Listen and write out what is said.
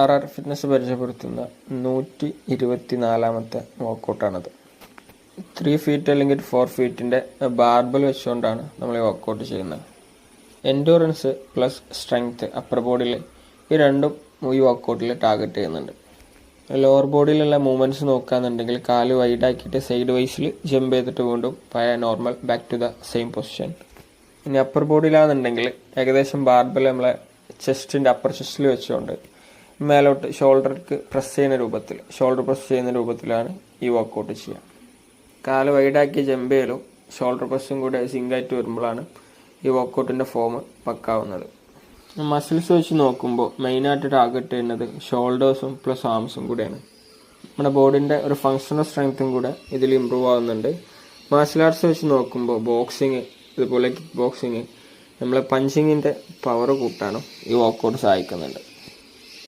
RR fitness പരിചയപ്പെടുത്തുന്ന 124ാമത്തെ വർക്കൗട്ടാണത്. 3 feet അല്ലെങ്കിൽ 4 ഫീറ്റിൻ്റെ barbell വെച്ചുകൊണ്ടാണ് നമ്മൾ ഈ വർക്കൗട്ട് ചെയ്യുന്നത്. എൻഡ്യൂറൻസ് പ്ലസ് സ്ട്രെങ്ത്ത് അപ്പർ ബോഡിയിൽ ഈ രണ്ടും ഈ വർക്കൗട്ടിൽ ടാർഗറ്റ് ചെയ്യുന്നുണ്ട്. ലോവർ ബോഡിയിലുള്ള മൂവ്മെൻറ്റ്സ് നോക്കുകയാണെന്നുണ്ടെങ്കിൽ കാല് വൈഡാക്കിയിട്ട് സൈഡ് വൈസിൽ ജമ്പ് ചെയ്തിട്ട് വീണ്ടും പഴയ normal back to the same position. ഇനി അപ്പർ ബോഡിയിലാണെന്നുണ്ടെങ്കിൽ ഏകദേശം ബാർബൽ നമ്മളെ ചെസ്റ്റിൻ്റെ അപ്പർ ചെസ്റ്റിൽ വെച്ചുകൊണ്ട് മേലോട്ട് ഷോൾഡർ പ്രസ് ചെയ്യുന്ന രൂപത്തിലാണ് ഈ വർക്കൗട്ട് ചെയ്യുക. കാല് വൈഡാക്കി ജമ്പ് ചെയ്യലും ഷോൾഡർ പ്രസ്സും കൂടെ സിങ്കായിട്ട് വരുമ്പോഴാണ് ഈ വർക്കൗട്ടിൻ്റെ ഫോം പക്കാവുന്നത്. മസിൽസ് വെച്ച് നോക്കുമ്പോൾ മെയിനായിട്ട് ടാർഗറ്റ് ചെയ്യുന്നത് ഷോൾഡേഴ്സും പ്ലസ് ആംസും കൂടെയാണ്. നമ്മുടെ ബോഡിൻ്റെ ഒരു ഫങ്ഷണൽ സ്ട്രെങ്ത്തും കൂടെ ഇതിൽ ഇമ്പ്രൂവ് ആവുന്നുണ്ട്. മാർഷൽ ആർട്സ് വെച്ച് നോക്കുമ്പോൾ ബോക്സിങ് ഇതുപോലെ കിക്ക് ബോക്സിങ് നമ്മളെ പഞ്ചിങ്ങിൻ്റെ പവർ കൂട്ടാനും ഈ വർക്കൗട്ട് സഹായിക്കുന്നുണ്ട്.